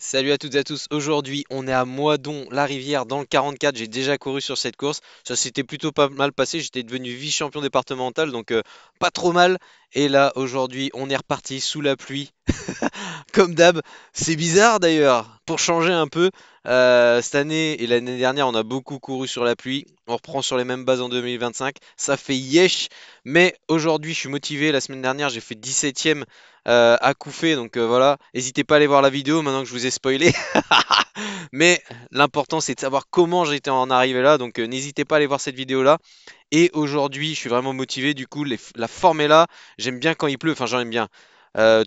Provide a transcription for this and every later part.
Salut à toutes et à tous, aujourd'hui on est à Moidon-la-Rivière dans le 44, j'ai déjà couru sur cette course, ça s'était plutôt pas mal passé, j'étais devenu vice-champion départemental donc pas trop mal. Et là aujourd'hui on est reparti sous la pluie, comme d'hab. C'est bizarre d'ailleurs, pour changer un peu. Cette année et l'année dernière on a beaucoup couru sur la pluie, on reprend sur les mêmes bases en 2025, ça fait yesh. Mais aujourd'hui je suis motivé, la semaine dernière j'ai fait 17ème à Couffé, donc voilà, n'hésitez pas à aller voir la vidéo maintenant que je vous ai spoilé. Mais l'important c'est de savoir comment j'étais en arrivé là, donc n'hésitez pas à aller voir cette vidéo là. Et aujourd'hui je suis vraiment motivé, du coup la forme est là, j'aime bien quand il pleut, enfin j'aime bien.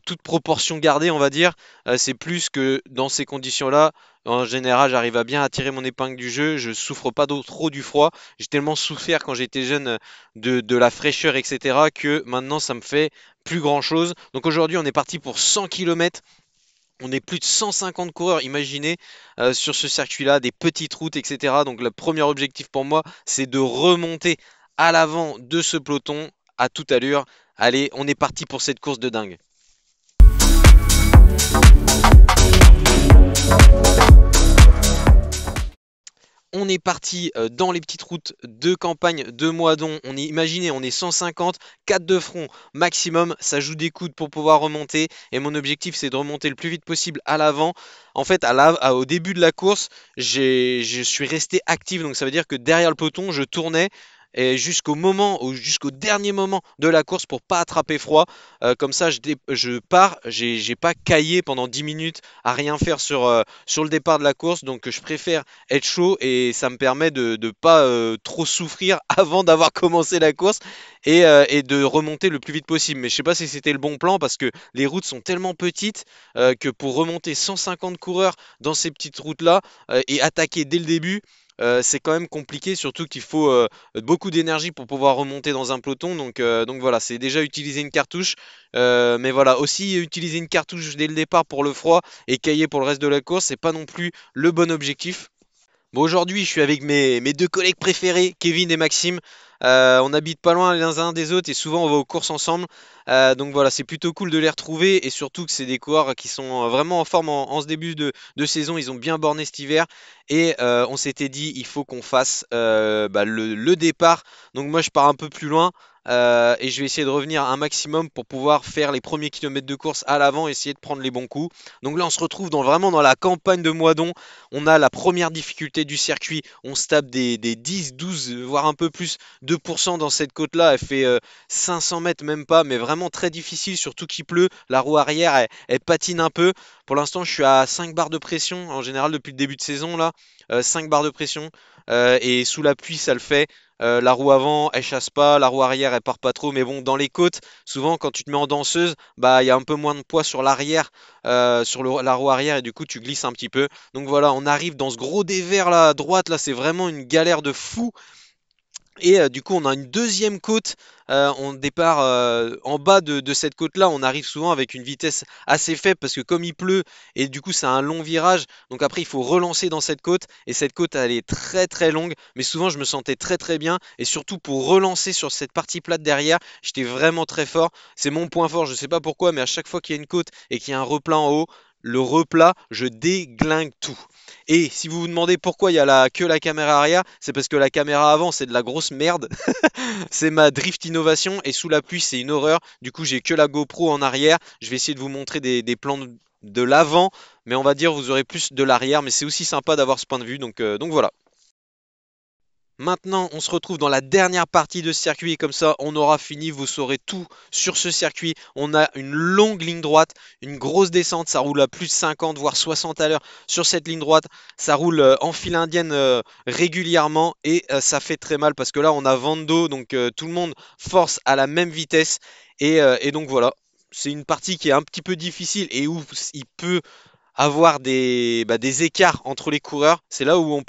Toute proportion gardée on va dire, c'est plus que dans ces conditions là. En général j'arrive à bien attirer mon épingle du jeu, je souffre pas trop du froid. J'ai tellement souffert quand j'étais jeune de la fraîcheur etc. que maintenant ça me fait plus grand chose. Donc aujourd'hui on est parti pour 100 km. On est plus de 150 coureurs, imaginez, sur ce circuit-là, des petites routes, etc. Donc le premier objectif pour moi, c'est de remonter à l'avant de ce peloton à toute allure. Allez, on est parti pour cette course de dingue. On est parti dans les petites routes de campagne de Moidon. Imaginez, on est 150, 4 de front maximum. Ça joue des coudes pour pouvoir remonter. Et mon objectif, c'est de remonter le plus vite possible à l'avant. En fait, au début de la course, je suis resté actif. Donc ça veut dire que derrière le peloton, je tournais. Et jusqu'au dernier moment de la course pour pas attraper froid. Comme ça, je pars, j'ai pas caillé pendant 10 minutes à rien faire sur le départ de la course. Donc je préfère être chaud et ça me permet de ne pas trop souffrir avant d'avoir commencé la course et de remonter le plus vite possible. Mais je sais pas si c'était le bon plan parce que les routes sont tellement petites que pour remonter 150 coureurs dans ces petites routes-là et attaquer dès le début, c'est quand même compliqué, surtout qu'il faut beaucoup d'énergie pour pouvoir remonter dans un peloton. Donc voilà, c'est déjà utiliser une cartouche. Mais voilà, aussi utiliser une cartouche dès le départ pour le froid et cailler pour le reste de la course, c'est pas non plus le bon objectif. Bon, aujourd'hui, je suis avec mes deux collègues préférés, Kevin et Maxime. On habite pas loin les uns des autres et souvent on va aux courses ensemble. Donc voilà, c'est plutôt cool de les retrouver et surtout que c'est des coureurs qui sont vraiment en forme en ce début de saison. Ils ont bien borné cet hiver et on s'était dit il faut qu'on fasse le départ. Donc moi, je pars un peu plus loin. Et je vais essayer de revenir un maximum pour pouvoir faire les premiers kilomètres de course à l'avant, essayer de prendre les bons coups. Donc là, on se retrouve vraiment dans la campagne de Moidon. On a la première difficulté du circuit, on se tape des 10, 12, voire un peu plus, 2% dans cette côte-là. Elle fait 500 mètres, même pas, mais vraiment très difficile, surtout qu'il pleut. La roue arrière, elle patine un peu. Pour l'instant, je suis à 5 barres de pression, en général depuis le début de saison, là, 5 barres de pression. Et sous la pluie, ça le fait. La roue avant, elle chasse pas, la roue arrière, elle part pas trop. Mais bon, dans les côtes, souvent, quand tu te mets en danseuse, bah, il y a un peu moins de poids sur l'arrière, la roue arrière, et du coup, tu glisses un petit peu. Donc voilà, on arrive dans ce gros dévers là à droite, là c'est vraiment une galère de fou. Et du coup, on a une deuxième côte. On départ en bas de cette côte-là. On arrive souvent avec une vitesse assez faible parce que comme il pleut et du coup, c'est un long virage. Donc après, il faut relancer dans cette côte. Et cette côte, elle est très très longue. Mais souvent, je me sentais très très bien. Et surtout pour relancer sur cette partie plate derrière, j'étais vraiment très fort. C'est mon point fort. Je sais pas pourquoi, mais à chaque fois qu'il y a une côte et qu'il y a un replat en haut, le replat, je déglingue tout. Et si vous vous demandez pourquoi il y a que la caméra arrière, c'est parce que la caméra avant c'est de la grosse merde. C'est ma drift innovation et sous la pluie c'est une horreur. Du coup j'ai que la GoPro en arrière. Je vais essayer de vous montrer des plans de l'avant, mais on va dire vous aurez plus de l'arrière. Mais c'est aussi sympa d'avoir ce point de vue. Donc voilà. Maintenant, on se retrouve dans la dernière partie de ce circuit et comme ça, on aura fini. Vous saurez tout sur ce circuit. On a une longue ligne droite, une grosse descente. Ça roule à plus de 50 voire 60 à l'heure sur cette ligne droite. Ça roule en file indienne régulièrement et ça fait très mal parce que là, on a vent de dos, donc tout le monde force à la même vitesse. Et donc voilà, c'est une partie qui est un petit peu difficile et où il peut avoir des écarts entre les coureurs. C'est là où on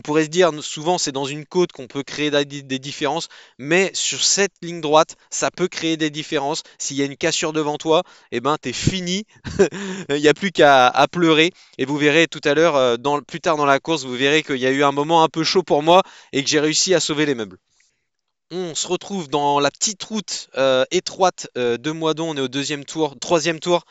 pourrait se dire, souvent c'est dans une côte qu'on peut créer des différences, mais sur cette ligne droite, ça peut créer des différences. S'il y a une cassure devant toi, et ben t'es fini, il n'y a plus qu'à pleurer. Et vous verrez tout à l'heure, plus tard dans la course, vous verrez qu'il y a eu un moment un peu chaud pour moi et que j'ai réussi à sauver les meubles. On se retrouve dans la petite route étroite de Moidon, on est au deuxième tour, troisième tour.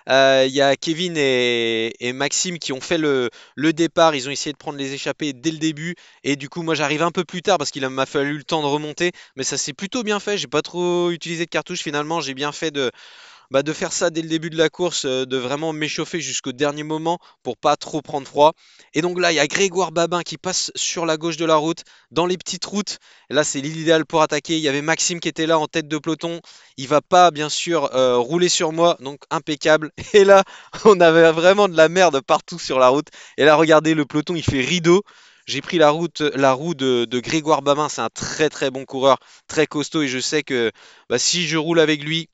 Il y a Kevin et Maxime qui ont fait le départ. Ils ont essayé de prendre les échappées dès le début. Et du coup, moi, j'arrive un peu plus tard parce qu'il m'a fallu le temps de remonter. Mais ça s'est plutôt bien fait. J'ai pas trop utilisé de cartouches finalement. J'ai bien fait de faire ça dès le début de la course, de vraiment m'échauffer jusqu'au dernier moment pour pas trop prendre froid. Et donc là, il y a Grégoire Babin qui passe sur la gauche de la route, dans les petites routes. Et là, c'est l'idéal pour attaquer. Il y avait Maxime qui était là en tête de peloton. Il va pas, bien sûr, rouler sur moi, donc impeccable. Et là, on avait vraiment de la merde partout sur la route. Et là, regardez, le peloton, il fait rideau. J'ai pris la roue de Grégoire Babin. C'est un très très bon coureur, très costaud. Et je sais que bah, si je roule avec lui,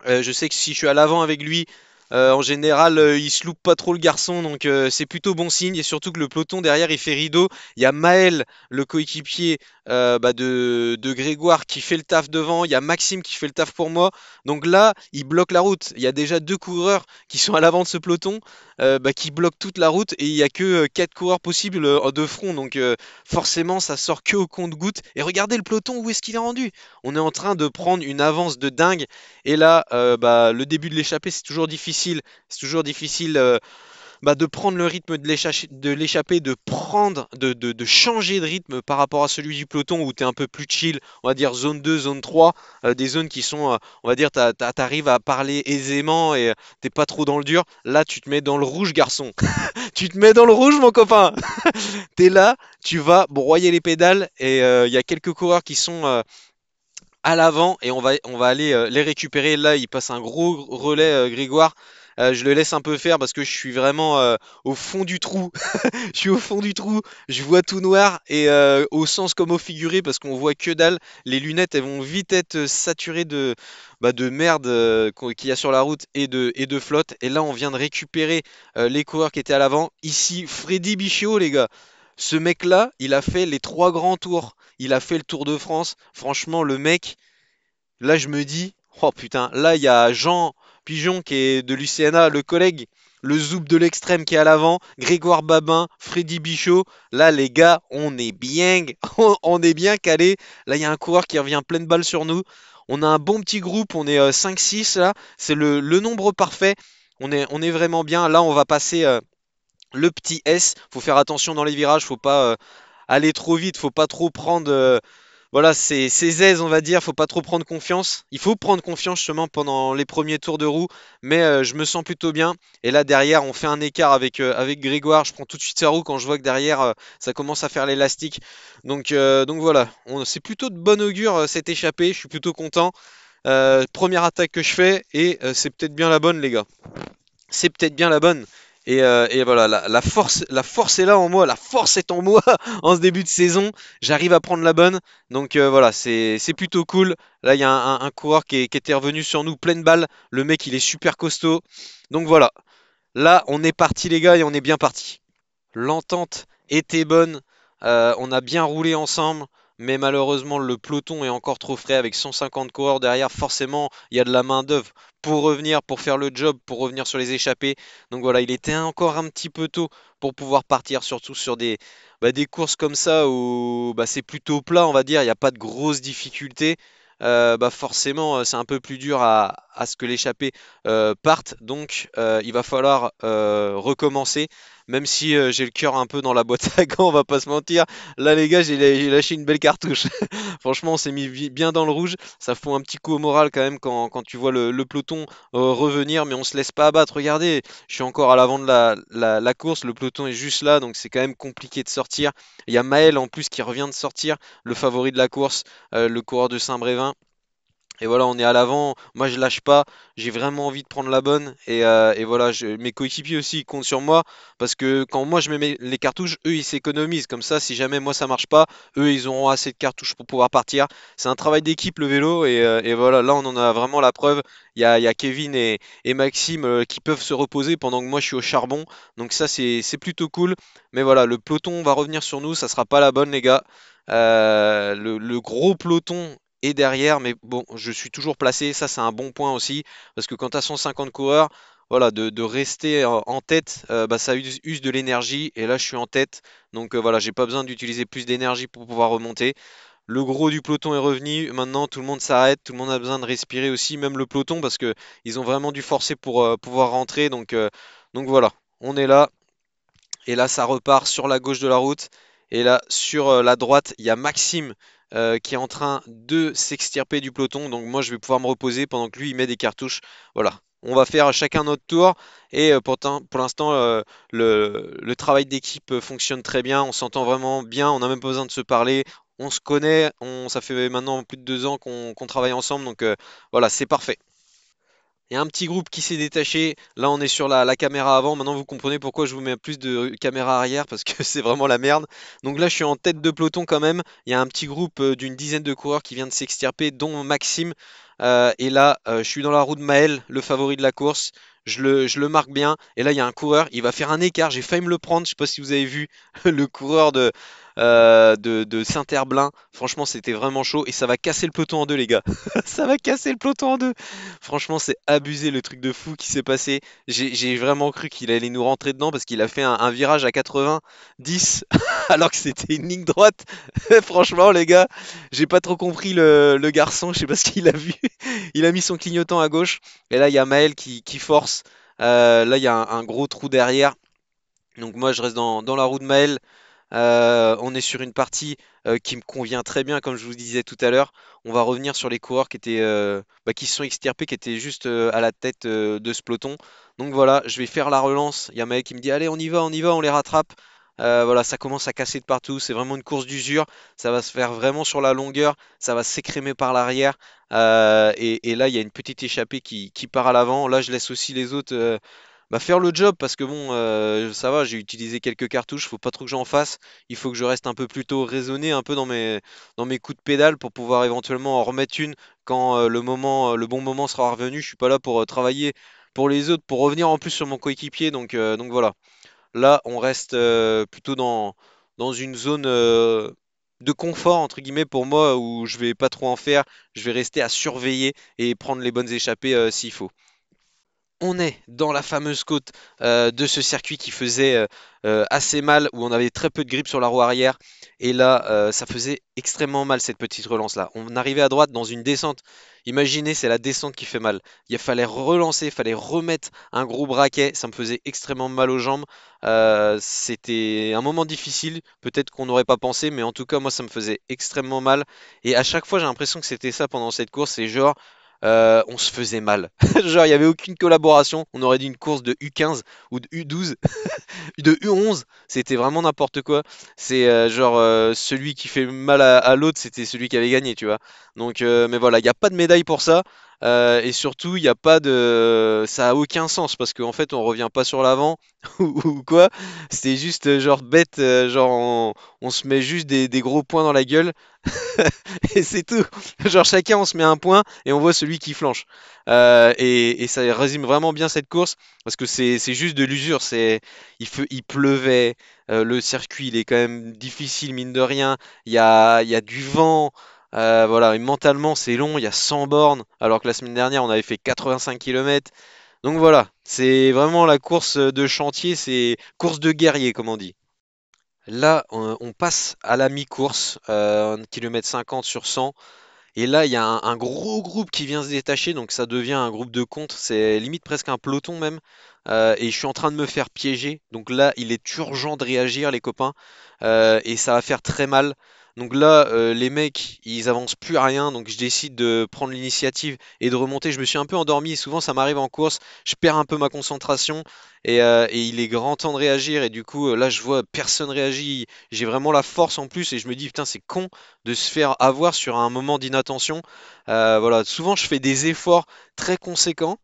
je sais que si je suis à l'avant avec lui, en général, il se loupe pas trop le garçon, donc c'est plutôt bon signe. Et surtout que le peloton derrière, il fait rideau. Il y a Maël, le coéquipier de Grégoire, qui fait le taf devant. Il y a Maxime qui fait le taf pour moi. Donc là, il bloque la route. Il y a déjà deux coureurs qui sont à l'avant de ce peloton, qui bloquent toute la route. Et il y a que quatre coureurs possibles de front. Donc forcément, ça sort que au compte-gouttes. Et regardez le peloton, où est-ce qu'il est rendu? On est en train de prendre une avance de dingue. Et là, bah, le début de l'échappée, c'est toujours difficile. C'est toujours difficile de prendre le rythme de l'échappée, de prendre, de changer de rythme par rapport à celui du peloton où tu es un peu plus chill, on va dire zone 2, zone 3, des zones qui sont, on va dire, t'arrives à parler aisément et t'es pas trop dans le dur. Là, tu te mets dans le rouge, garçon. Tu te mets dans le rouge, mon copain. T'es là, tu vas broyer les pédales et il y a quelques coureurs qui sont à l'avant et on va aller les récupérer. Là, il passe un gros relais, Grégoire. Je le laisse un peu faire parce que je suis vraiment au fond du trou. Je suis au fond du trou, je vois tout noir et au sens comme au figuré parce qu'on voit que dalle. Les lunettes, elles vont vite être saturées de merde qu'il y a sur la route et de flotte. Et là, on vient de récupérer les coureurs qui étaient à l'avant. Ici, Freddy Bichot, les gars. Ce mec-là, il a fait les trois grands tours. Il a fait le Tour de France. Franchement, le mec, là, je me dis, oh putain, là, il y a Jean Pigeon qui est de l'UCNA, le collègue, le Zoub de l'extrême qui est à l'avant, Grégoire Babin, Freddy Bichot. Là, les gars, on est bien, on est bien calé. Là, il y a un coureur qui revient pleine balle sur nous. On a un bon petit groupe, on est 5-6 là. C'est le nombre parfait. On est vraiment bien. Là, on va passer le petit S. Faut faire attention dans les virages, faut pas aller trop vite, faut pas trop prendre. Voilà, c'est aises, on va dire, faut pas trop prendre confiance. Il faut prendre confiance justement pendant les premiers tours de roue, mais je me sens plutôt bien. Et là derrière, on fait un écart avec Grégoire. Je prends tout de suite sa roue quand je vois que derrière, ça commence à faire l'élastique. Donc voilà, c'est plutôt de bon augure cette échappée. Je suis plutôt content. Première attaque que je fais et c'est peut-être bien la bonne, les gars. C'est peut-être bien la bonne. Et voilà, la force est là en moi, la force est en moi en ce début de saison. J'arrive à prendre la bonne. Donc voilà, c'est plutôt cool. Là, il y a un coureur qui était revenu sur nous pleine balle. Le mec, il est super costaud. Donc voilà, là, on est parti, les gars, et on est bien parti. L'entente était bonne, on a bien roulé ensemble, mais malheureusement le peloton est encore trop frais avec 150 coureurs derrière. Forcément, il y a de la main-d'œuvre pour revenir, pour faire le job, pour revenir sur les échappées. Donc voilà, il était encore un petit peu tôt pour pouvoir partir, surtout sur des courses comme ça où c'est plutôt plat, on va dire, il n'y a pas de grosses difficultés. Forcément, c'est un peu plus dur à ce que l'échappée parte, donc il va falloir recommencer. Même si j'ai le cœur un peu dans la boîte à gants, on va pas se mentir. Là, les gars, j'ai lâché une belle cartouche. Franchement, on s'est mis bien dans le rouge. Ça fout un petit coup au moral quand même quand tu vois le peloton revenir, mais on se laisse pas abattre. Regardez, je suis encore à l'avant de la course. Le peloton est juste là, donc c'est quand même compliqué de sortir. Il y a Maël en plus qui revient de sortir, le favori de la course, le coureur de Saint-Brévin. Et voilà, on est à l'avant. Moi, je lâche pas. J'ai vraiment envie de prendre la bonne. Et voilà, mes coéquipiers aussi ils comptent sur moi. Parce que quand moi je mets les cartouches, eux ils s'économisent. Comme ça, si jamais moi ça marche pas, eux ils auront assez de cartouches pour pouvoir partir. C'est un travail d'équipe le vélo. Et voilà, là on en a vraiment la preuve. Il y a Kevin et Maxime qui peuvent se reposer pendant que moi je suis au charbon. Donc ça, c'est plutôt cool. Mais voilà, le peloton va revenir sur nous. Ça sera pas la bonne, les gars. Le gros peloton et derrière, mais bon, je suis toujours placé, ça c'est un bon point aussi, parce que quand tu as 150 coureurs, voilà, de rester en tête, ça use de l'énergie, et là je suis en tête, donc voilà, j'ai pas besoin d'utiliser plus d'énergie pour pouvoir remonter. le gros du peloton est revenu. Maintenant, tout le monde s'arrête, tout le monde a besoin de respirer aussi, même le peloton, parce que ils ont vraiment dû forcer pour pouvoir rentrer. Donc voilà, on est là. Et là, ça repart sur la gauche de la route. Et là, sur la droite, il y a Maxime qui est en train de s'extirper du peloton. Donc moi, je vais pouvoir me reposer pendant que lui, il met des cartouches. Voilà. On va faire chacun notre tour. Et pour l'instant, le travail d'équipe fonctionne très bien. On s'entend vraiment bien. On n'a même pas besoin de se parler. On se connaît. Ça fait maintenant plus de 2 ans qu'on travaille ensemble. Donc voilà, c'est parfait. Il y a un petit groupe qui s'est détaché. Là, on est sur la caméra avant. Maintenant, vous comprenez pourquoi je vous mets plus de caméra arrière parce que c'est vraiment la merde. Donc là, je suis en tête de peloton quand même. Il y a un petit groupe d'une dizaine de coureurs qui vient de s'extirper, dont Maxime. Et là, je suis dans la roue de Maël, le favori de la course. Je le marque bien. Et là, il y a un coureur. Il va faire un écart. J'ai failli me le prendre. Je sais pas si vous avez vu le coureur de Saint-Herblain. Franchement, c'était vraiment chaud. Et ça va casser le peloton en deux, les gars. Ça va casser le peloton en deux. Franchement, c'est abusé le truc de fou qui s'est passé. J'ai vraiment cru qu'il allait nous rentrer dedans parce qu'il a fait un virage à 90 alors que c'était une ligne droite. Franchement, les gars, j'ai pas trop compris le garçon. Je sais pas ce qu'il a vu. Il a mis son clignotant à gauche. Et là, il y a Maël qui force. Là, il y a un gros trou derrière. Donc moi, je reste dans la roue de Maël. On est sur une partie qui me convient très bien, comme je vous disais tout à l'heure. On va revenir sur les coureurs qui se sont extirpés, qui étaient juste à la tête de ce peloton. Donc voilà, je vais faire la relance. Il y a un mec qui me dit, allez, on y va, on les rattrape. Voilà, ça commence à casser de partout. C'est vraiment une course d'usure. Ça va se faire vraiment sur la longueur. Ça va s'écrémer par l'arrière. Et là, il y a une petite échappée qui part à l'avant. Là, je laisse aussi les autres faire le job parce que bon, ça va, j'ai utilisé quelques cartouches, faut pas trop que j'en fasse. Il faut que je reste un peu plutôt raisonné un peu dans mes coups de pédale pour pouvoir éventuellement en remettre une quand le bon moment sera revenu. Je suis pas là pour travailler pour les autres, pour revenir en plus sur mon coéquipier. Donc voilà. Là, on reste plutôt dans une zone de confort entre guillemets pour moi où je vais pas trop en faire. Je vais rester à surveiller et prendre les bonnes échappées s'il faut. On est dans la fameuse côte de ce circuit qui faisait assez mal, où on avait très peu de grip sur la roue arrière. Et là, ça faisait extrêmement mal cette petite relance-là. On arrivait à droite dans une descente. Imaginez, c'est la descente qui fait mal. Il fallait relancer, il fallait remettre un gros braquet. Ça me faisait extrêmement mal aux jambes. C'était un moment difficile. Peut-être qu'on n'aurait pas pensé, mais en tout cas, moi, ça me faisait extrêmement mal. Et à chaque fois, j'ai l'impression que c'était ça pendant cette course. C'est genre, on se faisait mal. Genre, il n'y avait aucune collaboration. On aurait dit une course de U15 ou de U12, de U11. C'était vraiment n'importe quoi. C'est genre celui qui fait mal à l'autre, c'était celui qui avait gagné, tu vois. Donc, mais voilà, il n'y a pas de médaille pour ça. Et surtout, il n'y a pas de. Ça a aucun sens parce qu'en fait, on revient pas sur l'avant ou quoi. C'était juste genre bête, genre on se met juste des gros points dans la gueule et c'est tout. Genre chacun on se met un point et on voit celui qui flanche. Et ça résume vraiment bien cette course parce que c'est juste de l'usure. Il pleuvait, le circuit il est quand même difficile mine de rien. Il y a du vent. Voilà, et mentalement c'est long, il y a 100 bornes, alors que la semaine dernière on avait fait 85 km. Donc voilà, c'est vraiment la course de chantier, c'est course de guerrier comme on dit. Là, on passe à la mi-course, kilomètre 50 sur 100. Et là, il y a un gros groupe qui vient se détacher, donc ça devient un groupe de contre, c'est limite presque un peloton même. Et je suis en train de me faire piéger, donc là, il est urgent de réagir, les copains, et ça va faire très mal. Donc là, les mecs, ils avancent plus à rien, donc je décide de prendre l'initiative et de remonter. Je me suis un peu endormi, et souvent ça m'arrive en course, je perds un peu ma concentration, et il est grand temps de réagir, et du coup, là, je vois personne réagit, j'ai vraiment la force en plus, et je me dis, putain, c'est con de se faire avoir sur un moment d'inattention. Voilà, souvent je fais des efforts très conséquents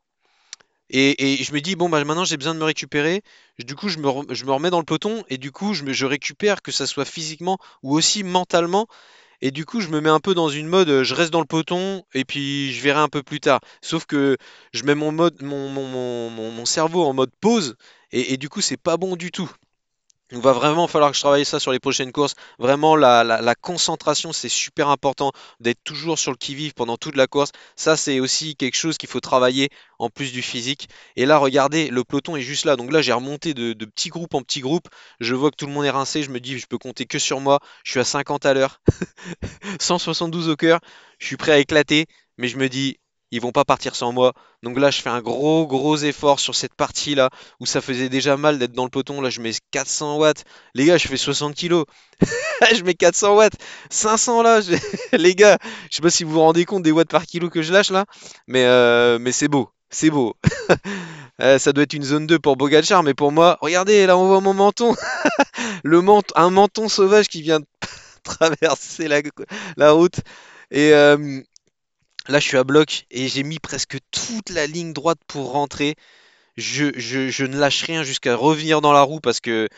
et je me dis bon bah maintenant j'ai besoin de me récupérer. Du coup je me remets dans le peloton et du coup je récupère que ça soit physiquement ou aussi mentalement et du coup je me mets un peu dans une mode je reste dans le peloton et puis je verrai un peu plus tard. Sauf que je mets mon cerveau en mode pause et du coup c'est pas bon du tout. Il va vraiment falloir que je travaille ça sur les prochaines courses. Vraiment, la concentration, c'est super important d'être toujours sur le qui-vive pendant toute la course. Ça, c'est aussi quelque chose qu'il faut travailler en plus du physique. Et là, regardez, le peloton est juste là. Donc là, j'ai remonté de petit groupe en petit groupe. Je vois que tout le monde est rincé. Je me dis, je peux compter que sur moi. Je suis à 50 à l'heure. 172 au cœur, je suis prêt à éclater, mais je me dis, ils vont pas partir sans moi. Donc là, je fais un gros effort sur cette partie-là, où ça faisait déjà mal d'être dans le peloton. Là, je mets 400 watts. Les gars, je fais 60 kilos. Je mets 400 watts. 500 là. Les gars, je sais pas si vous vous rendez compte des watts par kilo que je lâche là, mais c'est beau. C'est beau. Ça doit être une zone 2 pour Bogacar, mais pour moi, regardez, là on voit mon menton. Un menton sauvage qui vient de traverser la route. Et là, je suis à bloc et j'ai mis presque toute la ligne droite pour rentrer. Je ne lâche rien jusqu'à revenir dans la roue parce que,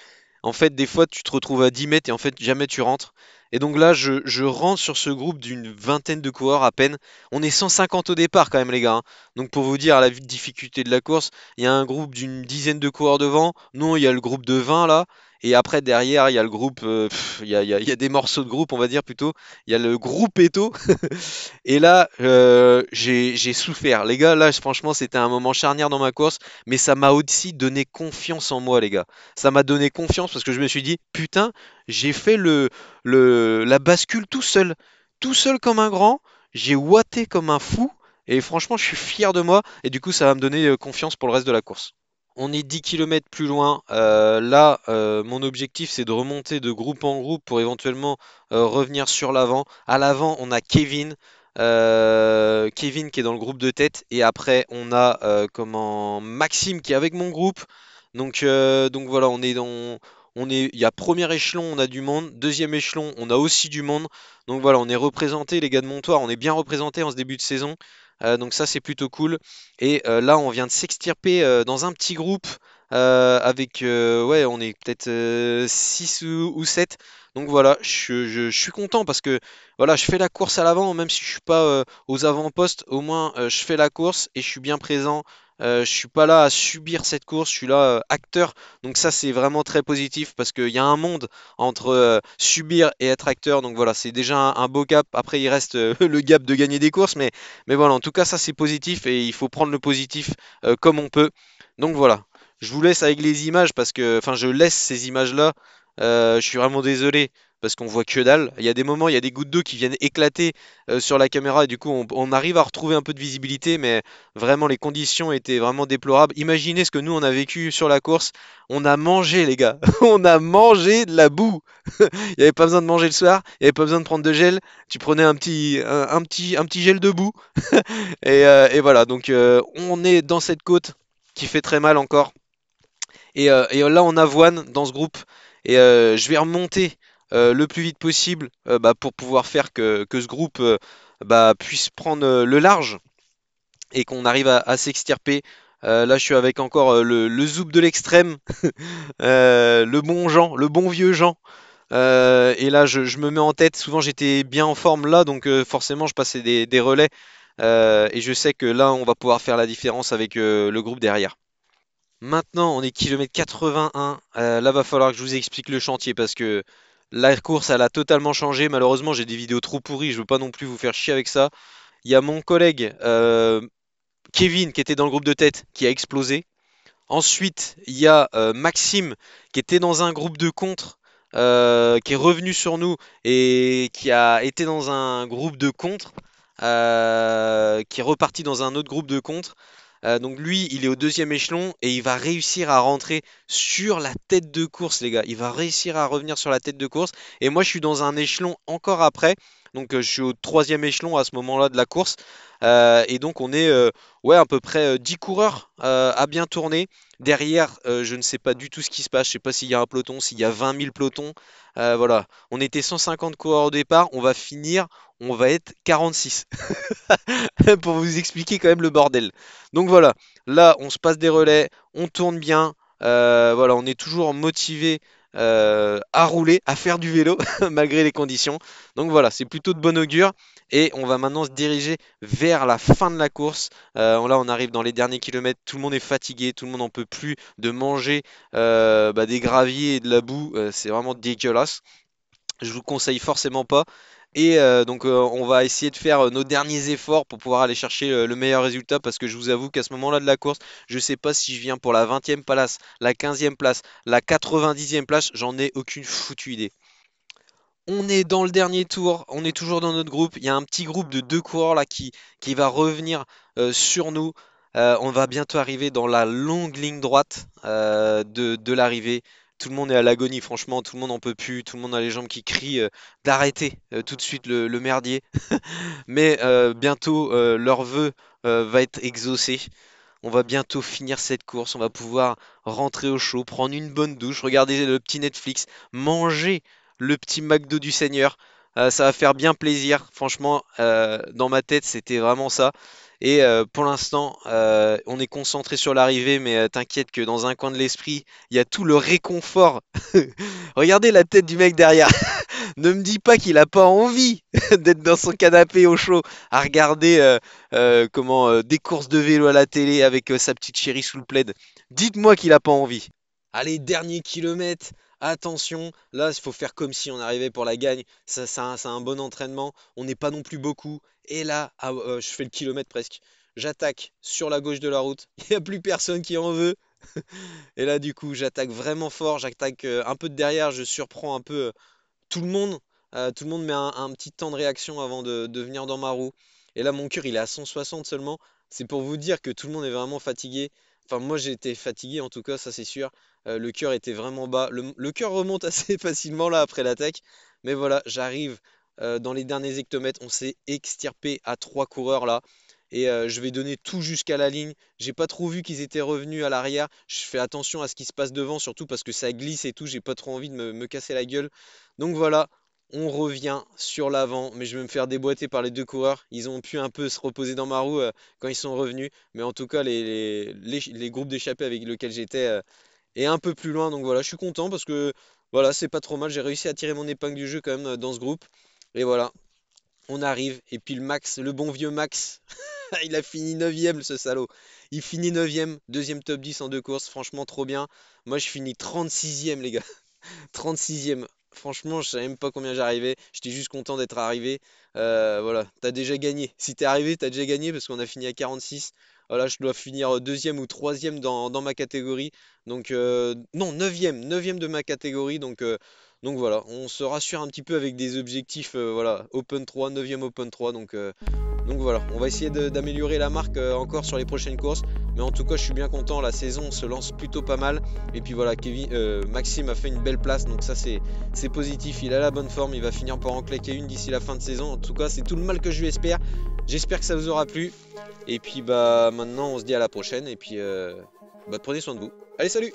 en fait, des fois, tu te retrouves à 10 mètres et en fait, jamais tu rentres. Et donc là, je rentre sur ce groupe d'une vingtaine de coureurs à peine. On est 150 au départ quand même, les gars, hein. Donc pour vous dire la difficulté de la course, il y a un groupe d'une dizaine de coureurs devant. Nous, il y a le groupe de 20 là. Et après, derrière, il y a le groupe, il y a des morceaux de groupe, on va dire plutôt. Il y a le groupe Eto. Et là, j'ai souffert. Les gars, là, franchement, c'était un moment charnière dans ma course, mais ça m'a aussi donné confiance en moi, les gars. Ça m'a donné confiance parce que je me suis dit, putain, j'ai fait la bascule tout seul comme un grand. J'ai watté comme un fou, et franchement, je suis fier de moi, et du coup, ça va me donner confiance pour le reste de la course. On est 10 kilomètres plus loin. Là, mon objectif, c'est de remonter de groupe en groupe pour éventuellement revenir sur l'avant. À l'avant, on a Kevin qui est dans le groupe de tête. Et après, on a Maxime qui est avec mon groupe. Donc voilà, il y a premier échelon, on a du monde. Deuxième échelon, on a aussi du monde. Donc voilà, on est représenté, les gars de Montoire. On est bien représentés en ce début de saison. Donc ça, c'est plutôt cool. Et là, on vient de s'extirper dans un petit groupe avec, ouais, on est peut-être 6 ou 7. Donc voilà, je suis content parce que voilà, je fais la course à l'avant, même si je suis pas aux avant-postes, au moins je fais la course et je suis bien présent. Je suis pas là à subir cette course, je suis là acteur. Donc ça, c'est vraiment très positif parce qu'il y a un monde entre subir et être acteur. Donc voilà, c'est déjà un beau gap. Après, il reste le gap de gagner des courses, mais voilà, en tout cas, ça c'est positif et il faut prendre le positif comme on peut. Donc voilà, je vous laisse avec les images parce que, enfin, je laisse ces images-là. Je suis vraiment désolé parce qu'on voit que dalle. Il y a des moments, il y a des gouttes d'eau qui viennent éclater sur la caméra et du coup, on arrive à retrouver un peu de visibilité, mais vraiment, les conditions étaient vraiment déplorables. Imaginez ce que nous, on a vécu sur la course. On a mangé, les gars. On a mangé de la boue. Il n'y avait pas besoin de manger le soir, il n'y avait pas besoin de prendre de gel. Tu prenais un petit gel de boue. Et voilà, donc on est dans cette côte qui fait très mal encore. Et là, on avoine dans ce groupe. Et je vais remonter le plus vite possible bah, pour pouvoir faire que ce groupe bah, puisse prendre le large et qu'on arrive à s'extirper. Là, je suis avec encore le zoub de l'extrême, le bon Jean, le bon vieux Jean. Et là, je me mets en tête. Souvent, j'étais bien en forme là, donc forcément, je passais des relais. Et je sais que là, on va pouvoir faire la différence avec le groupe derrière. Maintenant, on est kilomètre 81. Là, va falloir que je vous explique le chantier parce que la course, elle a totalement changé. Malheureusement, j'ai des vidéos trop pourries. Je veux pas non plus vous faire chier avec ça. Il y a mon collègue Kevin qui était dans le groupe de tête qui a explosé. Ensuite, il y a Maxime qui était dans un groupe de contre, qui est revenu sur nous et qui a été dans un groupe de contre, qui est reparti dans un autre groupe de contre. Donc lui, il est au deuxième échelon et il va réussir à rentrer sur la tête de course, les gars. Il va réussir à revenir sur la tête de course. Et moi, je suis dans un échelon encore après. Donc je suis au troisième échelon à ce moment-là de la course. Et donc on est ouais, à peu près 10 coureurs à bien tourner. Derrière, je ne sais pas du tout ce qui se passe. Je sais pas s'il y a un peloton, s'il y a 20 000 pelotons. Voilà, on était 150 coureurs au départ. On va finir, on va être 46. Pour vous expliquer quand même le bordel. Donc voilà, là on se passe des relais, on tourne bien, voilà, on est toujours motivé à rouler, à faire du vélo malgré les conditions. Donc voilà, c'est plutôt de bon augure. Et on va maintenant se diriger vers la fin de la course. Là, on arrive dans les derniers kilomètres. Tout le monde est fatigué, tout le monde n'en peut plus de manger des graviers et de la boue. C'est vraiment dégueulasse. Je vous conseille forcément pas. Et on va essayer de faire nos derniers efforts pour pouvoir aller chercher le meilleur résultat parce que je vous avoue qu'à ce moment-là de la course, je sais pas si je viens pour la 20e place, la 15e place, la 90e place, j'en ai aucune foutue idée. On est dans le dernier tour, on est toujours dans notre groupe. Il y a un petit groupe de 2 coureurs là qui va revenir sur nous. On va bientôt arriver dans la longue ligne droite de l'arrivée. Tout le monde est à l'agonie, franchement, tout le monde n'en peut plus, tout le monde a les jambes qui crient d'arrêter tout de suite le merdier. Mais bientôt leur vœu va être exaucé. On va bientôt finir cette course, on va pouvoir rentrer au chaud, prendre une bonne douche, regarder le petit Netflix, manger le petit McDo du Seigneur. Ça va faire bien plaisir. Franchement, dans ma tête, c'était vraiment ça. Et pour l'instant, on est concentré sur l'arrivée, mais t'inquiète que dans un coin de l'esprit, il y a tout le réconfort. Regardez la tête du mec derrière. Ne me dis pas qu'il a pas envie d'être dans son canapé au chaud à regarder des courses de vélo à la télé avec sa petite chérie sous le plaid. Dites-moi qu'il a pas envie. Allez, dernier kilomètre. Attention, là, il faut faire comme si on arrivait pour la gagne. C'est un bon entraînement. On n'est pas non plus beaucoup. Et là, je fais le kilomètre presque. J'attaque sur la gauche de la route. Il n'y a plus personne qui en veut. Et là, du coup, j'attaque vraiment fort. J'attaque un peu de derrière. Je surprends un peu tout le monde. Tout le monde met un petit temps de réaction avant de venir dans ma roue. Et là, mon cœur, il est à 160 seulement. C'est pour vous dire que tout le monde est vraiment fatigué. Enfin, moi, j'ai été fatigué, en tout cas, ça c'est sûr. Le cœur était vraiment bas. Le cœur remonte assez facilement là après l'attaque. Mais voilà, j'arrive dans les derniers hectomètres. On s'est extirpé à 3 coureurs là. Et je vais donner tout jusqu'à la ligne. J'ai pas trop vu qu'ils étaient revenus à l'arrière. Je fais attention à ce qui se passe devant, surtout parce que ça glisse et tout. J'ai pas trop envie de me casser la gueule. Donc voilà, on revient sur l'avant. Mais je vais me faire déboîter par les 2 coureurs. Ils ont pu un peu se reposer dans ma roue quand ils sont revenus. Mais en tout cas, les groupes d'échappés avec lesquels j'étais est un peu plus loin. Donc voilà, je suis content parce que voilà, c'est pas trop mal. J'ai réussi à tirer mon épingle du jeu quand même dans ce groupe. Et voilà, on arrive. Et puis le Max, le bon vieux Max, il a fini 9ème ce salaud. Il finit 9ème, deuxième top 10 en 2 courses. Franchement, trop bien. Moi, je finis 36ème, les gars. 36ème. Franchement, je savais même pas combien j'arrivais. J'étais juste content d'être arrivé. Voilà, t'as déjà gagné. Si t'es arrivé, t'as déjà gagné parce qu'on a fini à 46. Voilà, je dois finir deuxième ou troisième dans ma catégorie. Donc, non, neuvième de ma catégorie. Donc voilà, on se rassure un petit peu avec des objectifs. Voilà, Open 3, 9ème Open 3. Donc voilà, on va essayer d'améliorer la marque encore sur les prochaines courses. Mais en tout cas, je suis bien content. La saison se lance plutôt pas mal. Et puis voilà, Maxime a fait une belle place. Donc ça, c'est positif. Il a la bonne forme. Il va finir par en claquer une d'ici la fin de saison. En tout cas, c'est tout le mal que je lui espère. J'espère que ça vous aura plu. Et puis bah maintenant, on se dit à la prochaine. Et puis prenez soin de vous. Allez, salut!